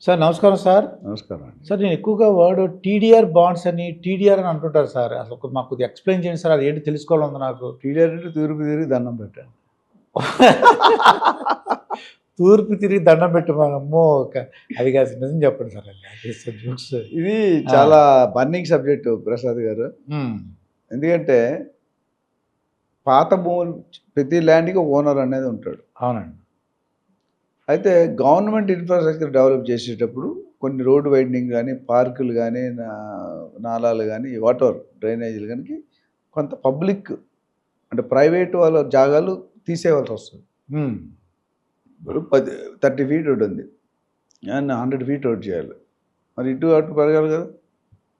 Sir నమస్కారం sir. నమస్కారం అండి. సార్ నేను ఎక్కువగా వర్డ్ టీడీఆర్ బాండ్స్ అని, టీడీఆర్ అని అంటుంటారు సార్. అసలు మాకు కొద్దిగా ఎక్స్‌ప్లెయిన్ చేయండి సార్. అదేంటి తెలుసుకోవాలని నాకు. టీడీఆర్ అంటే తూర్పు తిరిగి దండం పెట్టండి. తూర్పు తిరిగి దండం పెట్టమనమ్మో! అది కాదు నిజం చెప్పండి సార్. అది. ఇది చాలా బర్నింగ్ సబ్జెక్టు ప్రసాద్ గారు. ఎందుకంటే పాత భూములు ప్రతి ల్యాండ్‌కి ఒక ఓనర్ అనేది ఉంటాడు. అవునండి. అయితే గవర్నమెంట్ ఇన్‌ఫ్రాస్ట్రక్చర్ డెవలప్ చేసేటప్పుడు కొన్ని రోడ్ వైడనింగ్ కానీ, పార్కులు కానీ, నాలాలు కానీ, వాటెవర్ డ్రైనేజీలు కానీ కొంత పబ్లిక్ అంటే ప్రైవేట్ వాళ్ళ జాగాలు తీసేయవలసి వస్తుంది. ఇప్పుడు 30 ఫీట్ రోడ్ ఉంది. 100 ఫీట్ రోడ్ చేయాలి. మరి ఇటు అటు పెరగాలి కదా.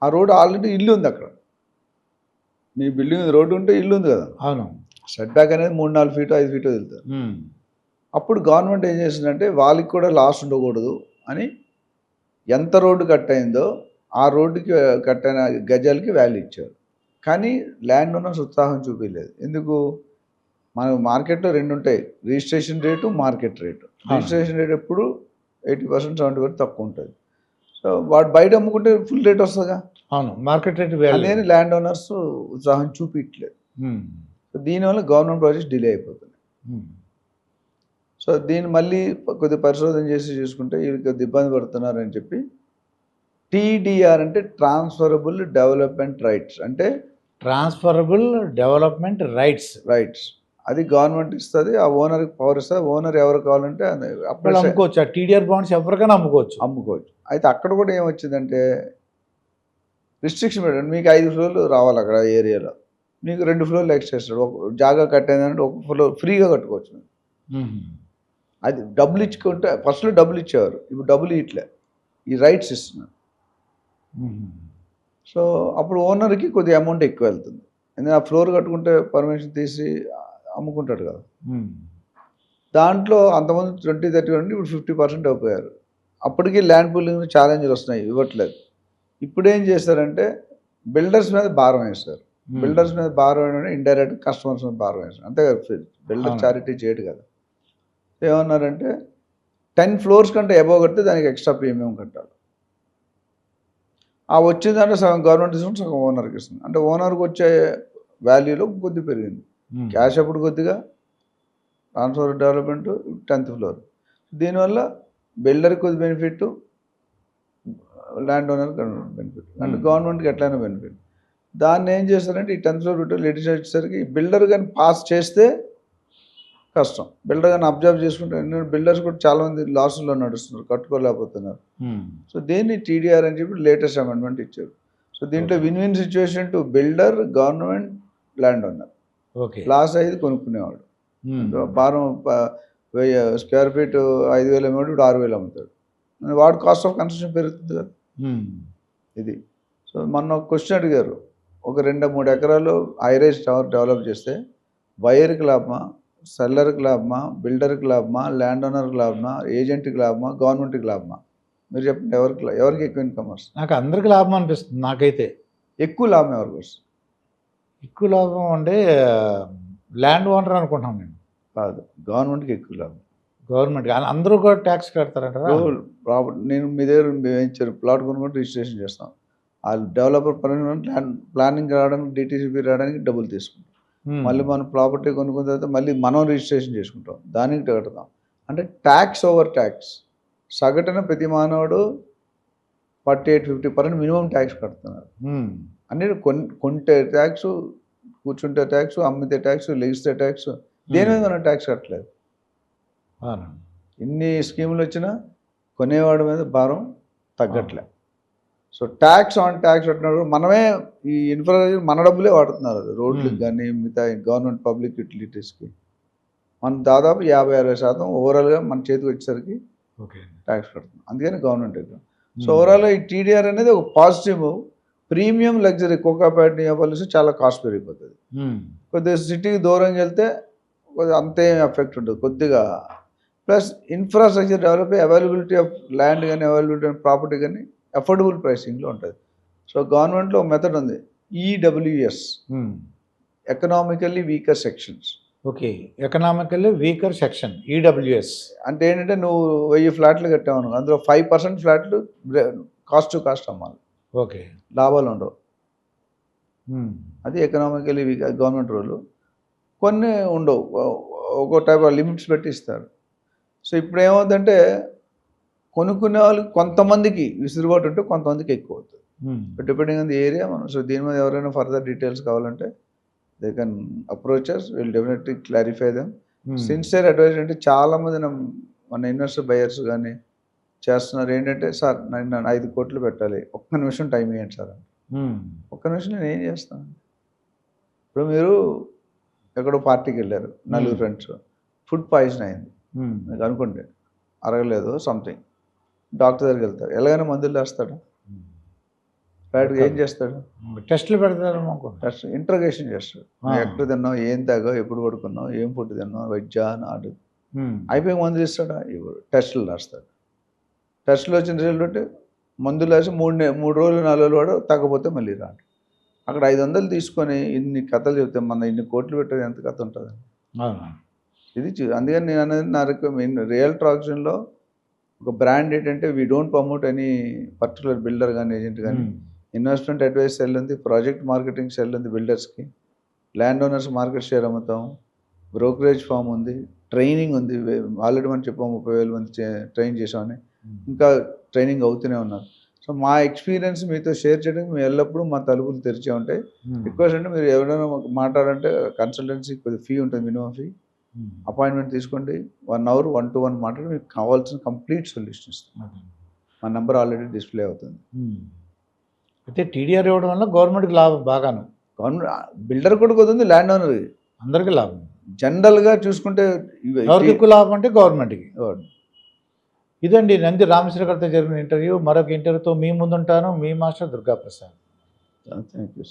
ఆ రోడ్ ఆల్రెడీ ఇల్లు ఉంది అక్కడ. మీ బిల్డింగ్ రోడ్డు ఉంటే ఇల్లు ఉంది కదా. అవును. సెట్ బ్యాక్ అనేది 3-4 ఫీటో 5 ఫీటో వెళ్తారు. అప్పుడు గవర్నమెంట్ ఏం చేసిందంటే వాళ్ళకి కూడా లాస్ ఉండకూడదు అని ఎంత రోడ్డు కట్ అయిందో ఆ రోడ్డుకి కట్ అయిన గజాలకి వాల్యూ ఇచ్చారు. కానీ ల్యాండ్ ఓనర్స్ ఉత్సాహం చూపించలేదు. ఎందుకు? మన మార్కెట్లో రెండు ఉంటాయి, registration rate, market rate. Registration rate ఎప్పుడు 80% 70% తక్కువ ఉంటుంది. సో వాడు బయట అమ్ముకుంటే ఫుల్ రేట్ వస్తుందిగా. అవును, మార్కెట్ రేట్ అనేది ల్యాండ్ ఓనర్స్ ఉత్సాహం చూపించలేదు. సో దీనివల్ల గవర్నమెంట్ ప్రాజెక్ట్స్ డిలే అయిపోతుంది. సో దీన్ని మళ్ళీ కొద్దిగా పరిశోధన చేసి చూసుకుంటే వీళ్ళు కొద్దిగా ఇబ్బంది పడుతున్నారని చెప్పి టీడీఆర్ అంటే ట్రాన్స్ఫరబుల్ డెవలప్మెంట్ రైట్స్. అంటే ట్రాన్స్ఫరబుల్ డెవలప్మెంట్ రైట్స్ అది గవర్నమెంట్ ఇస్తుంది. ఆ ఓనర్కి పవర్ ఇస్తుంది. ఓనర్ ఎవరు కావాలంటే అప్పుడు అమ్ముకోవచ్చు. ఆ టీడీఆర్ బాండ్స్ ఎవరికైనా అమ్ముకోవచ్చు. అయితే అక్కడ కూడా ఏమొచ్చిందంటే రిస్ట్రిక్షన్ పెట్టండి. మీకు 5 ఫ్లోర్లు రావాలి అక్కడ ఏరియాలో, మీకు 2 ఫ్లోర్లు ఎక్స్ట్రా ఇస్తాడు. ఒక జాగా కట్టేదంటే ఒక ఫ్లోర్ ఫ్రీగా కట్టుకోవచ్చు. అది డబ్బులు ఇచ్చుకుంటే ఫస్ట్లో డబ్బులు ఇచ్చేవారు, ఇప్పుడు డబ్బులు ఇట్లే, ఈ రైట్స్ ఇస్తున్నారు. సో అప్పుడు ఓనర్కి కొద్దిగా అమౌంట్ ఎక్కువ వెళ్తుంది. ఎందుకంటే ఆ ఫ్లోర్ కట్టుకుంటే పర్మిషన్ తీసి అమ్ముకుంటాడు కదా. దాంట్లో అంతమంది 20-30 నుండి ఇప్పుడు 50% అయిపోయారు. అప్పటికి ల్యాండ్ పూలింగ్ ఛాలెంజ్లు వస్తున్నాయి, ఇవ్వట్లేదు. ఇప్పుడు ఏం చేస్తారంటే బిల్డర్స్ మీద భారం వేస్తారు. బిల్డర్స్ మీద భారం వేయడం ఇండైరెక్ట్ కస్టమర్స్ మీద భారం వేస్తారు. అంతే కదా, బిల్డర్ చారిటీ చేయడు కదా. ఏమన్నారంటే 10 ఫ్లోర్స్ కంటే అబోవ్ కడితే దానికి ఎక్స్ట్రా ప్రీమియం కట్టాలి. ఆ వచ్చిన దాంట్లో సగం గవర్నమెంట్ ఇస్తుంది, సగం ఓనర్కి ఇస్తుంది. అంటే ఓనర్కి వచ్చే వాల్యూలో కొద్ది పెరిగింది. క్యాష్ అప్పుడు కొద్దిగా, ట్రాన్స్ఫర్ డెవలప్మెంట్ 10th ఫ్లోర్. దీనివల్ల బిల్డర్కి కొద్ది బెనిఫిట్, ల్యాండ్ ఓనర్కి బెనిఫిట్, అంటే గవర్నమెంట్కి ఎట్లయినా బెనిఫిట్. దాన్ని ఏం చేస్తారంటే ఈ 10th ఫ్లోర్ లేటెస్ట్ వచ్చేసరికి బిల్డర్ కానీ పాస్ చేస్తే కష్టం. బిల్డర్ కానీ అబ్జర్వ్ చేసుకుంటే బిల్డర్స్ కూడా చాలామంది లాసుల్లో నడుస్తున్నారు, కట్టుకోలేకపోతున్నారు. సో దీన్ని టీడీఆర్ అని చెప్పి లేటెస్ట్ అమెండ్మెంట్ ఇచ్చారు. సో దీంట్లో win situation to builder, government, land owner. Loss అయ్యేది కొనుక్కునేవాడు. భారం 1000 స్క్వేర్ ఫీట్ 5,000 అమ్మేవాడు ఇప్పుడు 6,000 అమ్ముతాడు. వాడు కాస్ట్ ఆఫ్ కన్స్ట్రక్షన్ పెరుగుతుంది కదా. ఇది. సో మొన్న ఒక క్వశ్చన్ అడిగారు, ఒక 2-3 ఎకరాలు హైరైజ్ టవర్ డెవలప్ చేస్తే బయర్కి లాభమా, సెల్లర్కి లాభమా, బిల్డర్కి లాభమా, ల్యాండ్ ఓనర్కి లాభమా, ఏజెంట్కి లాభమా, గవర్నమెంట్కి లాభమా? మీరు చెప్పండి, ఎవరికి ఎక్కువ ఇన్కమ్ వస్తుంది? నాకు అందరికి లాభం అనిపిస్తుంది. నాకైతే ఎక్కువ లాభం ఎవరికి వస్తుంది? ఎక్కువ లాభం అంటే ల్యాండ్ ఓనర్ అనుకుంటున్నాను నేను. కాదు, గవర్నమెంట్కి ఎక్కువ లాభం. గవర్నమెంట్ అందరూ కూడా ట్యాక్స్ కడతారంటారా? ప్రాపర్టీ నేను మీ దగ్గర ఇచ్చారు, ప్లాట్ కొనుక్కుంటే రిజిస్ట్రేషన్ చేస్తాం. ఆ డెవలపర్ పర్మనెంట్ ప్లానింగ్ రావడానికి, డిటీసీపీ రావడానికి డబ్బులు తీసుకుంటాం. మళ్ళీ మనం ప్రాపర్టీ కొనుక్కున్న తర్వాత మళ్ళీ మనం రిజిస్ట్రేషన్ చేసుకుంటాం, దానికి కడతాం. అంటే ట్యాక్స్ ఓవర్ ట్యాక్స్. సగటున ప్రతి మానవుడు 48-50% మినిమం ట్యాక్స్ కడుతున్నారు. అంటే కొంటే ట్యాక్స్, కూర్చుంటే ట్యాక్స్, అమ్మితే ట్యాక్స్, లెగిస్తే ట్యాక్స్, దేని మీద మనం ట్యాక్స్ కట్టలేదు. ఇన్ని స్కీములు వచ్చినా కొనేవాడి మీద భారం తగ్గట్లే. సో ట్యాక్స్ ఆన్ ట్యాక్స్ పెట్టినప్పుడు మనమే ఈ ఇన్ఫ్రాస్ట్రక్చర్ మన డబ్బులే వాడుతున్నారు, రోడ్లకు కానీ మిగతా గవర్నమెంట్ పబ్లిక్ యూటిలిటీస్కి. మనం దాదాపు 50-60% ఓవరాల్గా మన చేతికి వచ్చేసరికి ట్యాక్స్ కడుతున్నాం. అందుకని గవర్నమెంట్ ఎగ్జామ్. సో ఓవరాల్గా ఈ టీడీఆర్ అనేది ఒక positive. Premium luxury Kokapet Neopolis చాలా కాస్ట్ పెరిగిపోతుంది. కొద్దిగా సిటీకి దూరంగా వెళ్తే కొద్దిగా అంతే ఎఫెక్ట్ ఉంటుంది కొద్దిగా. ప్లస్ ఇన్ఫ్రాస్ట్రక్చర్ డెవలప్ అయ్యి అవైలబిలిటీ ఆఫ్ ల్యాండ్ కానీ, అవైలబిలిటీ ఆఫ్ ప్రాపర్టీ కానీ అఫోర్డబుల్ ప్రైసింగ్లో ఉంటుంది. సో గవర్నమెంట్లో మెథడ్ ఉంది, EWS, economically weaker sections. Okay, economically weaker section EWS. అంటే ఏంటంటే నువ్వు 1000 ఫ్లాట్లు కట్టావు అనుకో, అందులో 5% ఫ్లాట్లు కాస్ట్ టు కాస్ట్ అమ్మాలి, ఓకే. లాభాలు ఉండవు. అది ఎకనామికలీ వీక్ గవర్నమెంట్ రూలు. కొన్ని ఉండవు, ఒక్కో టైప్ ఆఫ్ లిమిట్స్ పెట్టి ఇస్తారు. సో ఇప్పుడు ఏమవుతుందంటే కొనుక్కునే వాళ్ళకి కొంతమందికి విసులుబాటు ఉంటే కొంతమందికి ఎక్కువ అవుతుంది, డిపెండింగ్ ఆన్ ది ఏరియా. మనం సో దీని మీద ఎవరైనా ఫర్దర్ డీటెయిల్స్ కావాలంటే they can approach us, will definitely clarify them. Sincere advise అంటే చాలామంది మన ఇన్వెస్టర్ బయర్స్ కానీ చేస్తున్నారు ఏంటంటే, సార్ నేను 5 కోట్లు పెట్టాలి, ఒక్క నిమిషం టైం ఇవ్వండి సార్. ఒక్క నిమిషం నేను ఏం చేస్తాను? ఇప్పుడు మీరు ఎక్కడో పార్టీకి వెళ్ళారు, నలుగురు ఫ్రెండ్స్, ఫుడ్ పాయిజన్ అయింది మీకు అనుకోండి, అరగలేదు సంథింగ్, డాక్టర్ దగ్గరికి వెళ్తారు, ఎలాగైనా మందులు వేస్తాడు, రైట్గా ఏం చేస్తాడు? టెస్టులు పెడతారు, టెస్ట్ ఇంట్రోగేషన్ చేస్తాడు. నువ్వు ఎక్కడ తిన్నావు, ఏం తాగావు, ఎప్పుడు పడుకున్నావు, ఏం ఫుడ్ తిన్నావు, వెజ్జా నాడు, అయిపోయి మందులు ఇస్తాడా? ఇవ్వడు, టెస్టులు రాస్తాడు. టెస్టులు వచ్చిన రిజల్ట్ ఉంటే మందులు వేసి 3 రోజులు 4 రోజులు వాడు, తగ్గపోతే మళ్ళీ రాడు. అక్కడ 500 తీసుకొని ఇన్ని కథలు చెప్తే మన ఇన్ని కోట్లు పెట్టేది ఎంత కథ ఉంటుంది? ఇది అందుకని నేను అనేది నా రికమెండ్ రియల్టర్ ఆక్సిజన్లో ఒక బ్రాండ్ ఏంటంటే, we don't promote any particular builder కానీ ఏజెంట్ కానీ. ఇన్వెస్ట్మెంట్ అడ్వైస్ సెల్ ఉంది, ప్రాజెక్ట్ మార్కెటింగ్ సెల్ ఉంది బిల్డర్స్కి, ల్యాండ్ ఓనర్స్ మార్కెట్ షేర్ అమ్ముతాం, బ్రోకరేజ్ ఫామ్ ఉంది, ట్రైనింగ్ ఉంది. ఆల్రెడీ మనం చెప్పాము 30,000 మంది ట్రైన్ చేసామని, ఇంకా ట్రైనింగ్ అవుతూనే ఉన్నారు. సో మా ఎక్స్పీరియన్స్ మీతో షేర్ చేయడానికి మేము ఎల్లప్పుడూ మా తలుపులు తెరిచే ఉంటాయి. రిక్వెస్ట్ అంటే మీరు ఎవరైనా మాట్లాడాలంటే కన్సల్టెన్సీ కొద్దిగా ఫీ ఉంటుంది, మినిమం ఫీ. అపాయింట్మెంట్ తీసుకోండి, 1 అవర్ 1-to-1 మాట్లాడి మీకు కావాల్సిన కంప్లీట్ సొల్యూషన్ ఇస్తాం. మా నెంబర్ ఆల్రెడీ డిస్ప్లే అవుతుంది. అయితే టీడీఆర్ ఇవ్వడం వల్ల గవర్నమెంట్కి లాభం బాగాను, గవర్నమెంట్ బిల్డర్ కూడా కొద్ది, ల్యాండ్ ఓనర్కి అందరికీ లాభం. జనరల్గా చూసుకుంటే ఎవరికి ఎక్కువ లాభం అంటే గవర్నమెంట్కి. ఇదండి నంది రామేశ్వర గారితో జరిగిన ఇంటర్వ్యూ. మరొక ఇంటర్వ్యూతో మీ ముందుంటాను, మీ మాస్టర్ దుర్గాప్రసాద్. Thank you.